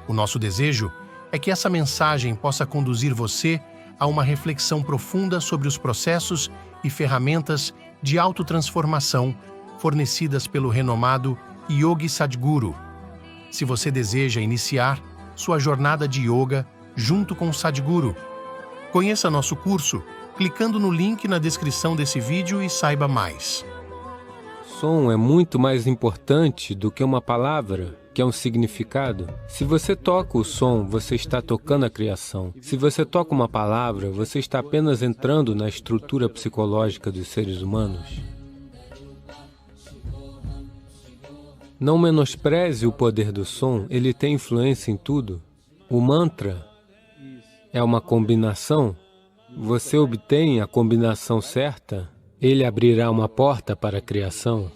O nosso desejo é que essa mensagem possa conduzir você a uma reflexão profunda sobre os processos e ferramentas de autotransformação fornecidas pelo renomado Yogi Sadhguru. Se você deseja iniciar sua jornada de yoga junto com o Sadhguru, conheça nosso curso clicando no link na descrição desse vídeo e saiba mais. Som é muito mais importante do que uma palavra, que é um significado. Se você toca o som, você está tocando a criação. Se você toca uma palavra, você está apenas entrando na estrutura psicológica dos seres humanos. Não menospreze o poder do som, ele tem influência em tudo. O mantra é uma combinação. Você obtém a combinação certa, ele abrirá uma porta para a criação.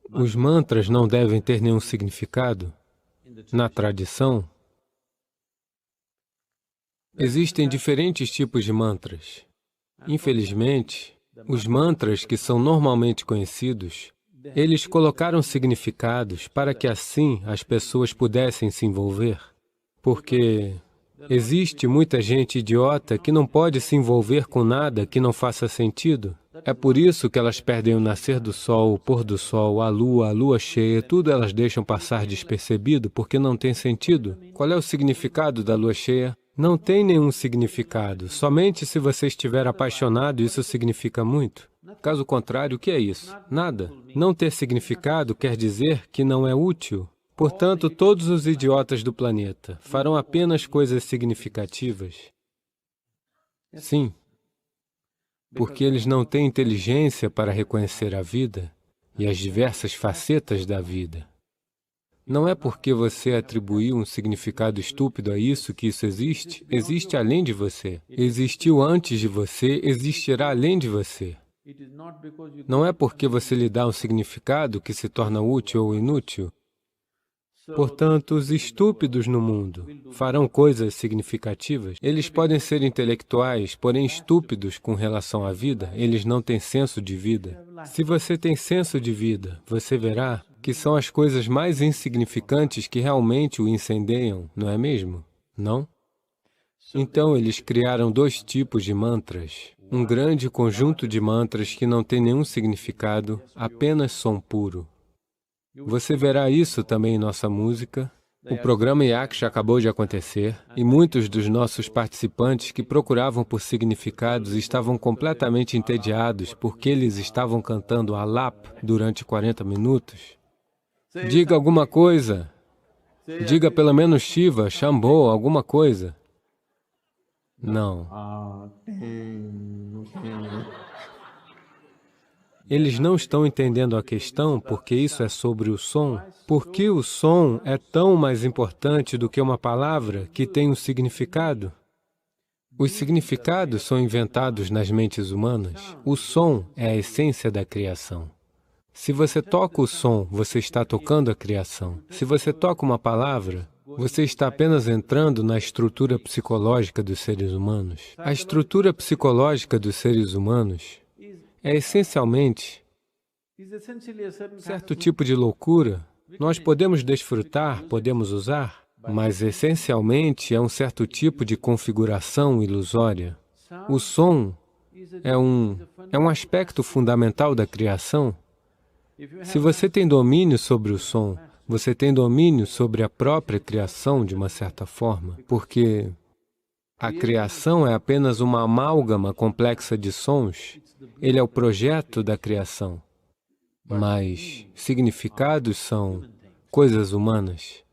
Os mantras não devem ter nenhum significado. Na tradição, existem diferentes tipos de mantras. Infelizmente, os mantras que são normalmente conhecidos, eles colocaram significados para que assim as pessoas pudessem se envolver. Porque existe muita gente idiota que não pode se envolver com nada que não faça sentido. É por isso que elas perdem o nascer do sol, o pôr do sol, a lua cheia, tudo elas deixam passar despercebido porque não tem sentido. Qual é o significado da lua cheia? Não tem nenhum significado. Somente se você estiver apaixonado, isso significa muito. Caso contrário, o que é isso? Nada. Não ter significado quer dizer que não é útil. Portanto, todos os idiotas do planeta farão apenas coisas significativas. Sim. Porque eles não têm inteligência para reconhecer a vida e as diversas facetas da vida. Não é porque você atribuiu um significado estúpido a isso que isso existe. Existe além de você. Existiu antes de você, existirá além de você. Não é porque você lhe dá um significado que se torna útil ou inútil. Portanto, os estúpidos no mundo farão coisas significativas. Eles podem ser intelectuais, porém estúpidos com relação à vida. Eles não têm senso de vida. Se você tem senso de vida, você verá que são as coisas mais insignificantes que realmente o incendeiam, não é mesmo? Não? Então, eles criaram dois tipos de mantras. Um grande conjunto de mantras que não tem nenhum significado, apenas som puro. Você verá isso também em nossa música. O programa Yaksha acabou de acontecer e muitos dos nossos participantes que procuravam por significados estavam completamente entediados porque eles estavam cantando alap durante 40 minutos. Diga alguma coisa. Diga pelo menos Shiva, Shambho, alguma coisa. Não. Eles não estão entendendo a questão porque isso é sobre o som. Por que o som é tão mais importante do que uma palavra que tem um significado? Os significados são inventados nas mentes humanas. O som é a essência da criação. Se você toca o som, você está tocando a criação. Se você toca uma palavra, você está apenas entrando na estrutura psicológica dos seres humanos. A estrutura psicológica dos seres humanos é essencialmente certo tipo de loucura. Nós podemos desfrutar, podemos usar, mas essencialmente é um certo tipo de configuração ilusória. O som é um aspecto fundamental da criação. Se você tem domínio sobre o som, você tem domínio sobre a própria criação de uma certa forma, porque a criação é apenas uma amálgama complexa de sons. Ele é o projeto da criação, mas significados são coisas humanas.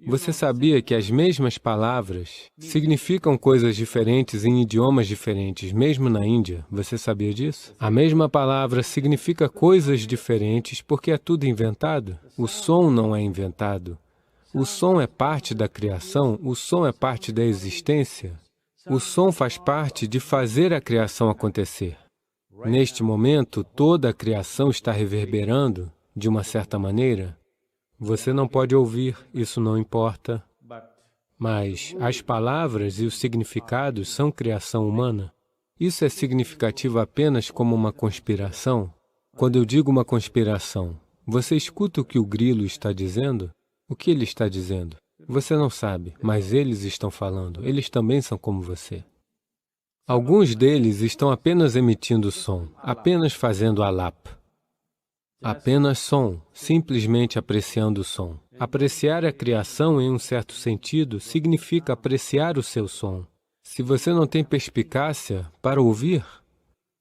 Você sabia que as mesmas palavras significam coisas diferentes em idiomas diferentes, mesmo na Índia? Você sabia disso? A mesma palavra significa coisas diferentes porque é tudo inventado. O som não é inventado. O som é parte da criação, o som é parte da existência. O som faz parte de fazer a criação acontecer. Neste momento, toda a criação está reverberando, de uma certa maneira. Você não pode ouvir, isso não importa. Mas as palavras e os significados são criação humana. Isso é significativo apenas como uma conspiração? Quando eu digo uma conspiração, você escuta o que o grilo está dizendo? O que ele está dizendo? Você não sabe, mas eles estão falando. Eles também são como você. Alguns deles estão apenas emitindo som, apenas fazendo alap. Apenas som, simplesmente apreciando o som. Apreciar a criação, em um certo sentido, significa apreciar o seu som. Se você não tem perspicácia para ouvir,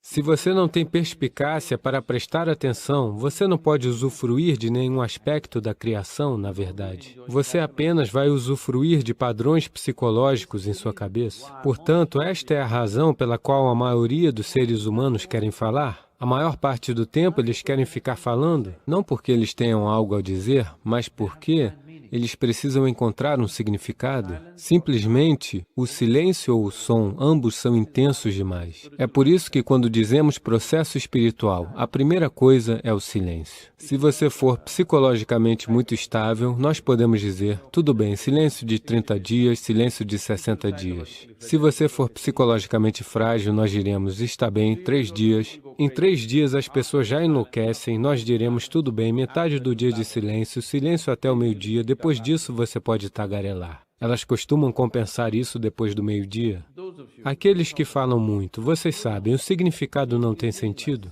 se você não tem perspicácia para prestar atenção, você não pode usufruir de nenhum aspecto da criação, na verdade. Você apenas vai usufruir de padrões psicológicos em sua cabeça. Portanto, esta é a razão pela qual a maioria dos seres humanos querem falar. A maior parte do tempo eles querem ficar falando, não porque eles tenham algo a dizer, mas porque eles precisam encontrar um significado. Simplesmente, o silêncio ou o som, ambos são intensos demais. É por isso que quando dizemos processo espiritual, a primeira coisa é o silêncio. Se você for psicologicamente muito estável, nós podemos dizer, tudo bem, silêncio de 30 dias, silêncio de 60 dias. Se você for psicologicamente frágil, nós diremos, está bem, 3 dias. Em 3 dias as pessoas já enlouquecem, nós diremos, tudo bem, metade do dia de silêncio, silêncio até o meio-dia, depois disso você pode tagarelar. Elas costumam compensar isso depois do meio-dia. Aqueles que falam muito, vocês sabem, o significado não tem sentido?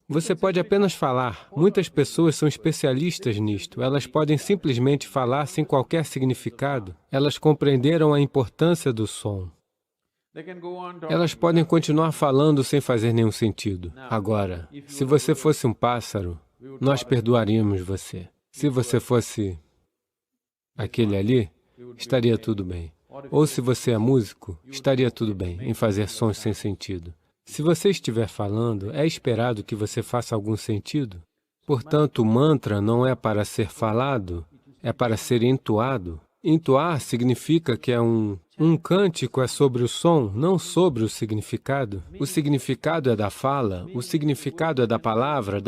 Você pode apenas falar. Muitas pessoas são especialistas nisto. Elas podem simplesmente falar sem qualquer significado. Elas compreenderam a importância do som. Elas podem continuar falando sem fazer nenhum sentido. Agora, se você fosse um pássaro, nós perdoaríamos você. Se você fosse aquele ali, estaria tudo bem. Ou se você é músico, estaria tudo bem em fazer sons sem sentido. Se você estiver falando, é esperado que você faça algum sentido. Portanto, o mantra não é para ser falado, é para ser entoado. Entoar significa que é um cântico é sobre o som, não sobre o significado. O significado é da fala, o significado é da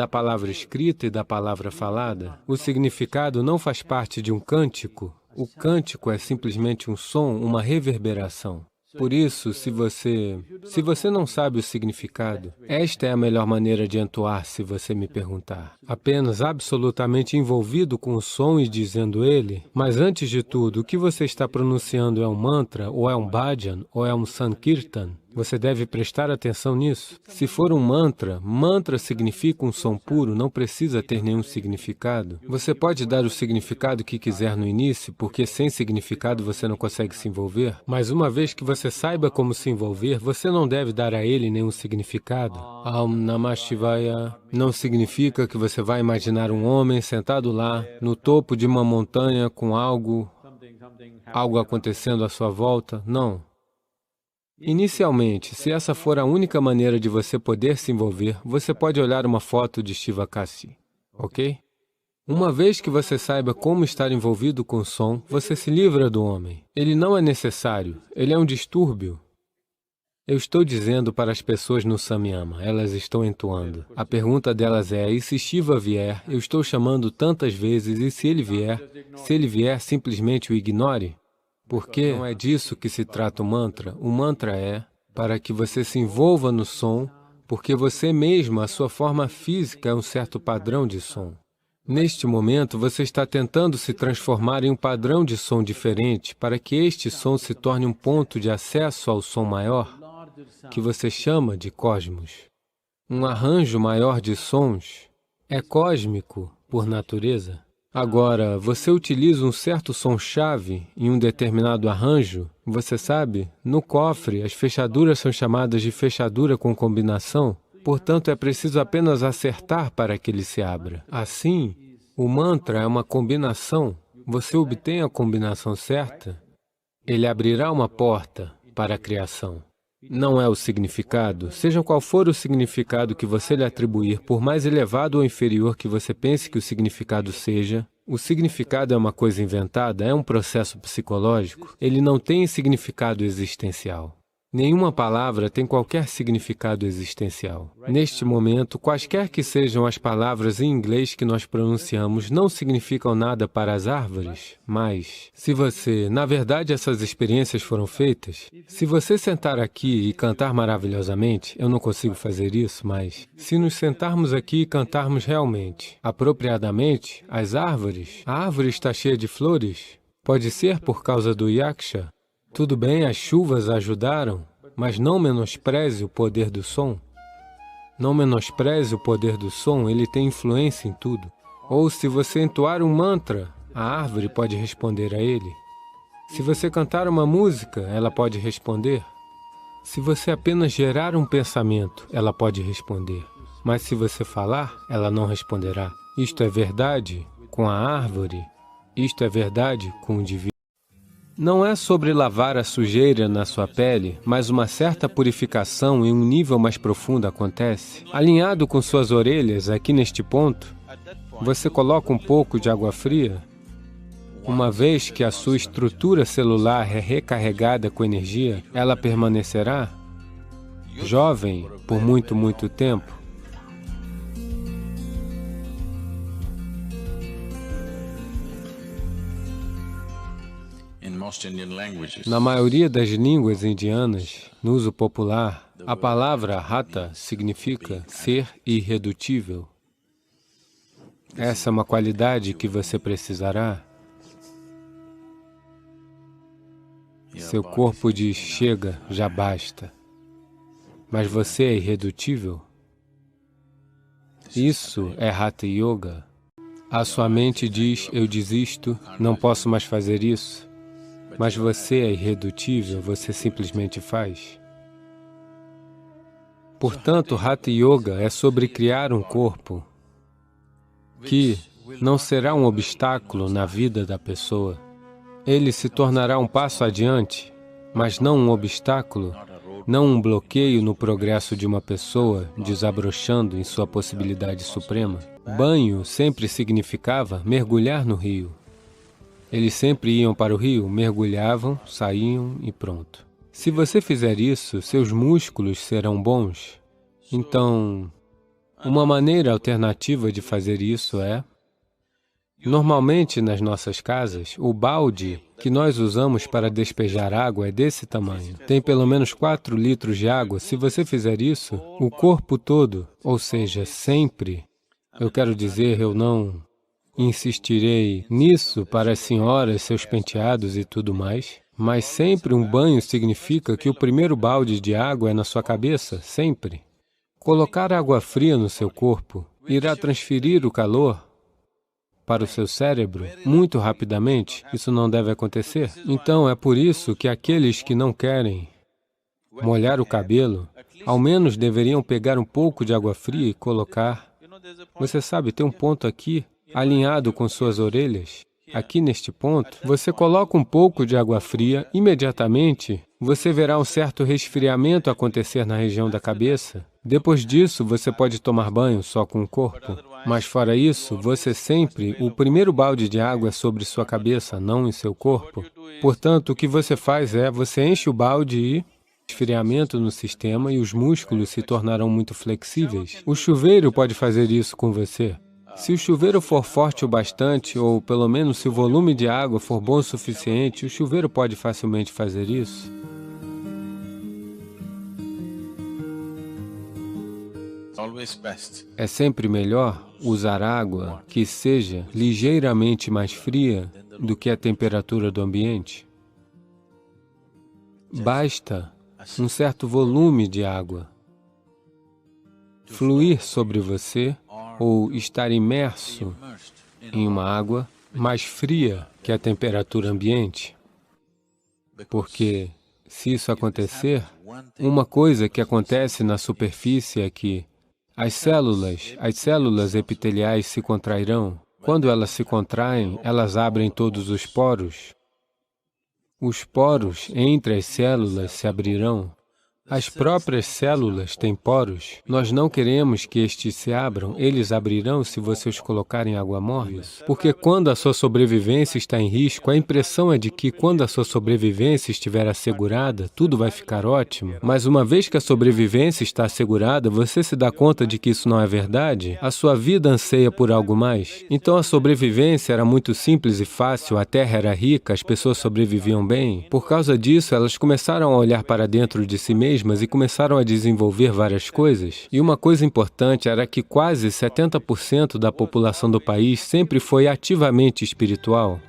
palavra escrita e da palavra falada. O significado não faz parte de um cântico. O cântico é simplesmente um som, uma reverberação. Por isso, se você não sabe o significado, esta é a melhor maneira de entoar, se você me perguntar. Apenas absolutamente envolvido com o som e dizendo ele, mas antes de tudo, o que você está pronunciando é um mantra, ou é um bhajan, ou é um sankirtan? Você deve prestar atenção nisso. Se for um mantra, mantra significa um som puro, não precisa ter nenhum significado. Você pode dar o significado que quiser no início, porque sem significado você não consegue se envolver, mas uma vez que você saiba como se envolver, você não deve dar a ele nenhum significado. Om Namah Shivaya não significa que você vai imaginar um homem sentado lá, no topo de uma montanha com algo acontecendo à sua volta. Não. Inicialmente, se essa for a única maneira de você poder se envolver, você pode olhar uma foto de Shivakasi, ok? Uma vez que você saiba como estar envolvido com o som, você se livra do homem. Ele não é necessário, ele é um distúrbio. Eu estou dizendo para as pessoas no Samyama, elas estão entoando. A pergunta delas é, e se Shiva vier, eu estou chamando tantas vezes, e se ele vier, simplesmente o ignore? Porque não é disso que se trata o mantra. O mantra é para que você se envolva no som, porque você mesmo, a sua forma física, é um certo padrão de som. Neste momento, você está tentando se transformar em um padrão de som diferente para que este som se torne um ponto de acesso ao som maior, que você chama de cosmos. Um arranjo maior de sons é cósmico por natureza. Agora, você utiliza um certo som-chave em um determinado arranjo, você sabe, no cofre, as fechaduras são chamadas de fechadura com combinação, portanto, é preciso apenas acertar para que ele se abra. Assim, o mantra é uma combinação, você obtém a combinação certa, ele abrirá uma porta para a criação. Não é o significado, seja qual for o significado que você lhe atribuir, por mais elevado ou inferior que você pense que o significado seja, o significado é uma coisa inventada, é um processo psicológico, ele não tem significado existencial. Nenhuma palavra tem qualquer significado existencial. Neste momento, quaisquer que sejam as palavras em inglês que nós pronunciamos não significam nada para as árvores, mas se você, na verdade, essas experiências foram feitas, se você sentar aqui e cantar maravilhosamente, eu não consigo fazer isso, mas se nos sentarmos aqui e cantarmos realmente, apropriadamente, as árvores, a árvore está cheia de flores, pode ser por causa do yaksha. Tudo bem, as chuvas ajudaram, mas não menospreze o poder do som. Não menospreze o poder do som, ele tem influência em tudo. Ou se você entoar um mantra, a árvore pode responder a ele. Se você cantar uma música, ela pode responder. Se você apenas gerar um pensamento, ela pode responder. Mas se você falar, ela não responderá. Isto é verdade com a árvore, isto é verdade com o divino. Não é sobre lavar a sujeira na sua pele, mas uma certa purificação em um nível mais profundo acontece. Alinhado com suas orelhas, aqui neste ponto, você coloca um pouco de água fria. Uma vez que a sua estrutura celular é recarregada com energia, ela permanecerá jovem por muito tempo. Na maioria das línguas indianas, no uso popular, a palavra Hatha significa ser irredutível. Essa é uma qualidade que você precisará. Seu corpo diz, chega, já basta. Mas você é irredutível? Isso é Hatha Yoga. A sua mente diz, eu desisto, não posso mais fazer isso. Mas você é irredutível, você simplesmente faz. Portanto, Hatha Yoga é sobre criar um corpo que não será um obstáculo na vida da pessoa. Ele se tornará um passo adiante, mas não um obstáculo, não um bloqueio no progresso de uma pessoa desabrochando em sua possibilidade suprema. Banho sempre significava mergulhar no rio. Eles sempre iam para o rio, mergulhavam, saíam e pronto. Se você fizer isso, seus músculos serão bons. Então, uma maneira alternativa de fazer isso é... Normalmente, nas nossas casas, o balde que nós usamos para despejar água é desse tamanho. Tem pelo menos 4 litros de água. Se você fizer isso, o corpo todo, ou seja, sempre, eu quero dizer, eu não insistirei nisso para as senhoras, seus penteados e tudo mais, mas sempre um banho significa que o primeiro balde de água é na sua cabeça, sempre. Colocar água fria no seu corpo irá transferir o calor para o seu cérebro muito rapidamente. Isso não deve acontecer. Então, é por isso que aqueles que não querem molhar o cabelo, ao menos deveriam pegar um pouco de água fria e colocar. Você sabe, tem um ponto aqui, alinhado com suas orelhas. Aqui neste ponto, você coloca um pouco de água fria, imediatamente você verá um certo resfriamento acontecer na região da cabeça. Depois disso, você pode tomar banho só com o corpo. Mas fora isso, você sempre, o primeiro balde de água é sobre sua cabeça, não em seu corpo. Portanto, o que você faz é, você enche o balde e esfriamento no sistema e os músculos se tornarão muito flexíveis. O chuveiro pode fazer isso com você. Se o chuveiro for forte o bastante, ou pelo menos se o volume de água for bom o suficiente, o chuveiro pode facilmente fazer isso. É sempre melhor usar água que seja ligeiramente mais fria do que a temperatura do ambiente. Basta um certo volume de água fluir sobre você ou estar imerso em uma água mais fria que a temperatura ambiente. Porque, se isso acontecer, uma coisa que acontece na superfície é que as células epiteliais se contrairão. Quando elas se contraem, elas abrem todos os poros. Os poros entre as células se abrirão As próprias células têm poros. Nós não queremos que estes se abram. Eles abrirão se você os colocar em água morna. Porque quando a sua sobrevivência está em risco, a impressão é de que quando a sua sobrevivência estiver assegurada, tudo vai ficar ótimo. Mas uma vez que a sobrevivência está assegurada, você se dá conta de que isso não é verdade? A sua vida anseia por algo mais. Então a sobrevivência era muito simples e fácil, a terra era rica, as pessoas sobreviviam bem. Por causa disso, elas começaram a olhar para dentro de si mesmas e começaram a desenvolver várias coisas. E uma coisa importante era que quase 70% da população do país sempre foi ativamente espiritual.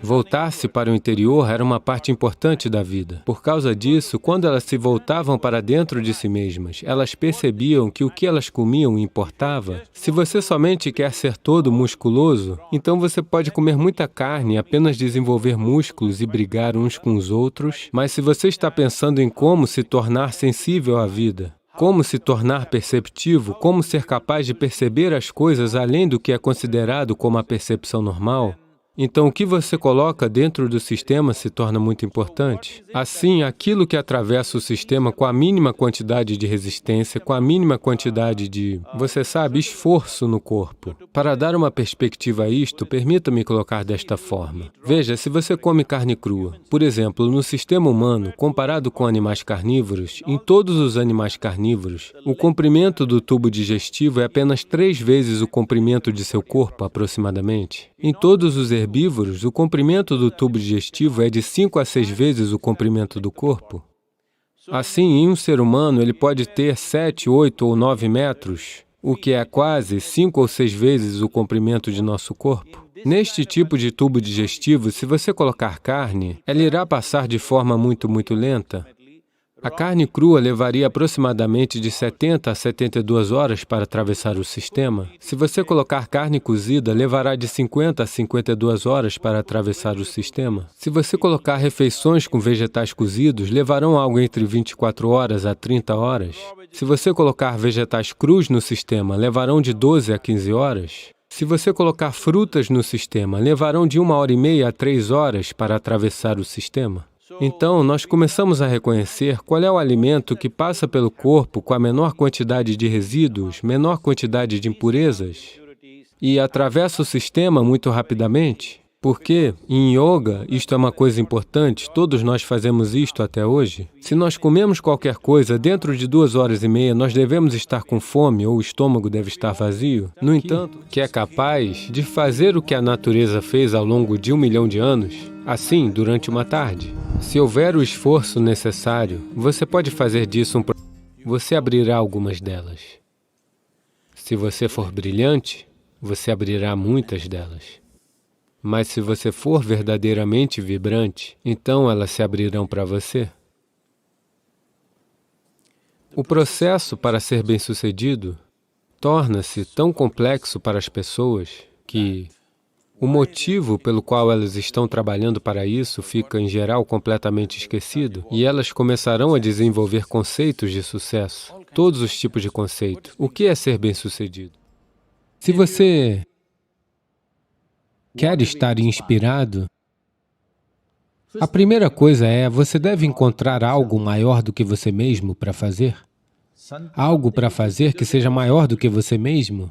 Voltar-se para o interior era uma parte importante da vida. Por causa disso, quando elas se voltavam para dentro de si mesmas, elas percebiam que o que elas comiam importava. Se você somente quer ser todo musculoso, então você pode comer muita carne e apenas desenvolver músculos e brigar uns com os outros, mas se você está pensando em como se tornar sensível à vida, como se tornar perceptivo, como ser capaz de perceber as coisas além do que é considerado como a percepção normal, então, o que você coloca dentro do sistema se torna muito importante. Assim, aquilo que atravessa o sistema com a mínima quantidade de resistência, com a mínima quantidade de, você sabe, esforço no corpo. Para dar uma perspectiva a isto, permita-me colocar desta forma. Veja, se você come carne crua, por exemplo, no sistema humano, comparado com animais carnívoros, em todos os animais carnívoros, o comprimento do tubo digestivo é apenas 3 vezes o comprimento de seu corpo, aproximadamente. Em todos os herbívoros, o comprimento do tubo digestivo é de 5 a 6 vezes o comprimento do corpo. Assim, em um ser humano, ele pode ter 7, 8 ou 9 metros, o que é quase 5 ou 6 vezes o comprimento de nosso corpo. Neste tipo de tubo digestivo, se você colocar carne, ela irá passar de forma muito lenta. A carne crua levaria aproximadamente de 70 a 72 horas para atravessar o sistema. Se você colocar carne cozida, levará de 50 a 52 horas para atravessar o sistema. Se você colocar refeições com vegetais cozidos, levarão algo entre 24 horas a 30 horas. Se você colocar vegetais crus no sistema, levarão de 12 a 15 horas. Se você colocar frutas no sistema, levarão de 1h30 a 3 horas para atravessar o sistema. Então, nós começamos a reconhecer qual é o alimento que passa pelo corpo com a menor quantidade de resíduos, menor quantidade de impurezas, e atravessa o sistema muito rapidamente. Porque, em yoga, isto é uma coisa importante, todos nós fazemos isto até hoje. Se nós comemos qualquer coisa, dentro de 2h30, nós devemos estar com fome ou o estômago deve estar vazio. No entanto, que é capaz de fazer o que a natureza fez ao longo de 1 milhão de anos, assim, durante uma tarde. Se houver o esforço necessário, você pode fazer disso você abrirá algumas delas. Se você for brilhante, você abrirá muitas delas. Mas se você for verdadeiramente vibrante, então elas se abrirão para você. O processo para ser bem-sucedido torna-se tão complexo para as pessoas que o motivo pelo qual elas estão trabalhando para isso fica, em geral, completamente esquecido, e elas começarão a desenvolver conceitos de sucesso, todos os tipos de conceito. O que é ser bem-sucedido? Se você quer estar inspirado, a primeira coisa é, você deve encontrar algo maior do que você mesmo para fazer. Algo para fazer que seja maior do que você mesmo.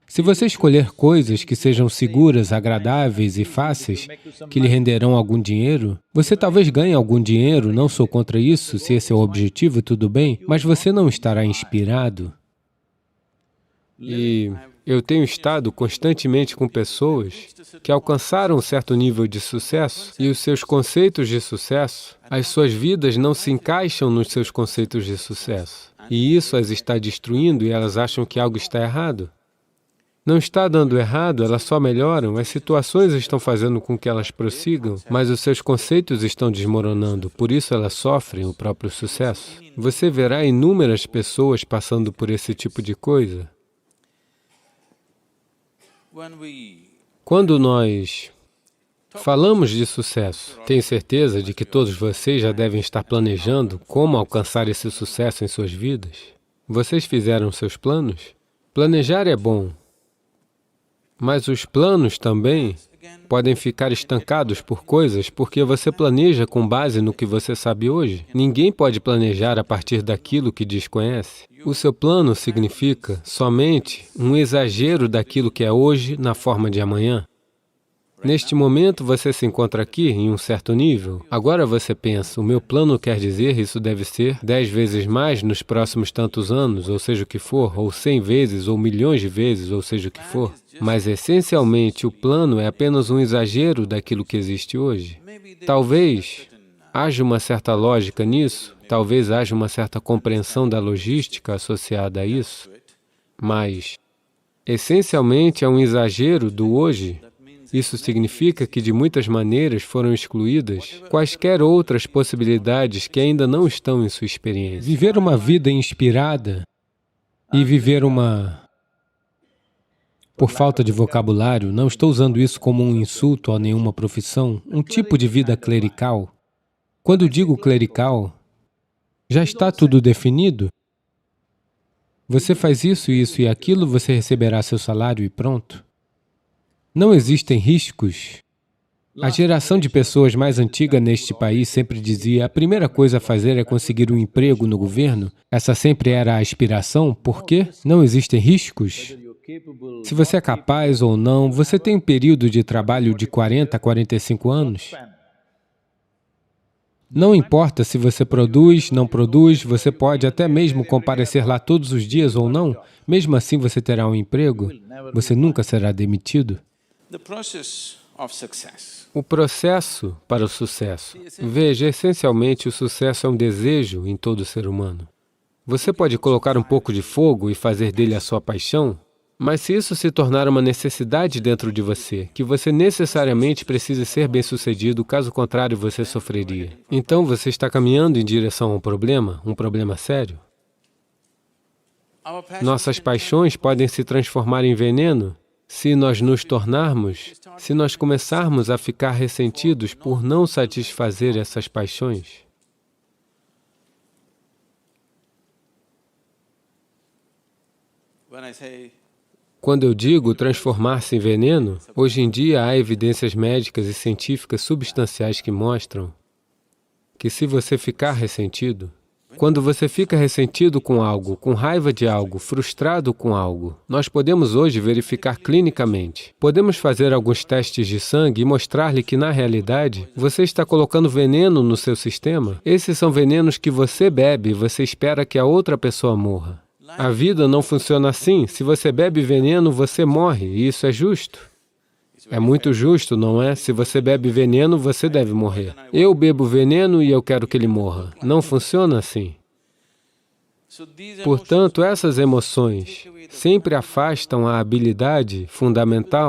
Se você escolher coisas que sejam seguras, agradáveis e fáceis, que lhe renderão algum dinheiro, você talvez ganhe algum dinheiro, não sou contra isso, se esse é o objetivo, tudo bem, mas você não estará inspirado. E eu tenho estado constantemente com pessoas que alcançaram um certo nível de sucesso e os seus conceitos de sucesso, as suas vidas não se encaixam nos seus conceitos de sucesso. E isso as está destruindo e elas acham que algo está errado. Não está dando errado, elas só melhoram, as situações estão fazendo com que elas prossigam, mas os seus conceitos estão desmoronando, por isso elas sofrem o próprio sucesso. Você verá inúmeras pessoas passando por esse tipo de coisa. Quando nós falamos de sucesso, tenho certeza de que todos vocês já devem estar planejando como alcançar esse sucesso em suas vidas. Vocês fizeram seus planos? Planejar é bom. Mas os planos também podem ficar estancados por coisas porque você planeja com base no que você sabe hoje. Ninguém pode planejar a partir daquilo que desconhece. O seu plano significa somente um exagero daquilo que é hoje na forma de amanhã. Neste momento, você se encontra aqui em um certo nível. Agora você pensa, o meu plano quer dizer isso deve ser 10 vezes mais nos próximos tantos anos, ou seja o que for, ou 100 vezes, ou milhões de vezes, ou seja o que for. Mas, essencialmente, o plano é apenas um exagero daquilo que existe hoje. Talvez haja uma certa lógica nisso, talvez haja uma certa compreensão da logística associada a isso, mas, essencialmente, é um exagero do hoje. Isso significa que, de muitas maneiras, foram excluídas quaisquer outras possibilidades que ainda não estão em sua experiência. Viver uma vida inspirada e viver por falta de vocabulário, não estou usando isso como um insulto a nenhuma profissão, um tipo de vida clerical. Quando digo clerical, já está tudo definido. Você faz isso, isso e aquilo, você receberá seu salário e pronto. Não existem riscos. A geração de pessoas mais antiga neste país sempre dizia a primeira coisa a fazer é conseguir um emprego no governo. Essa sempre era a aspiração. Por quê? Não existem riscos. Se você é capaz ou não, você tem um período de trabalho de 40 a 45 anos. Não importa se você produz, não produz, você pode até mesmo comparecer lá todos os dias ou não, mesmo assim você terá um emprego, você nunca será demitido. O processo para o sucesso. Veja, essencialmente, o sucesso é um desejo em todo ser humano. Você pode colocar um pouco de fogo e fazer dele a sua paixão, mas se isso se tornar uma necessidade dentro de você, que você necessariamente precisa ser bem-sucedido, caso contrário você sofreria. Então você está caminhando em direção a um problema sério. Nossas paixões podem se transformar em veneno se nós nos tornarmos, se nós começarmos a ficar ressentidos por não satisfazer essas paixões. Quando eu digo transformar-se em veneno, hoje em dia há evidências médicas e científicas substanciais que mostram que se você ficar ressentido, quando você fica ressentido com algo, com raiva de algo, frustrado com algo, nós podemos hoje verificar clinicamente. Podemos fazer alguns testes de sangue e mostrar-lhe que, na realidade, você está colocando veneno no seu sistema. Esses são venenos que você bebe e você espera que a outra pessoa morra. A vida não funciona assim. Se você bebe veneno, você morre, e isso é justo. É muito justo, não é? Se você bebe veneno, você deve morrer. Eu bebo veneno e eu quero que ele morra. Não funciona assim. Portanto, essas emoções sempre afastam a habilidade fundamental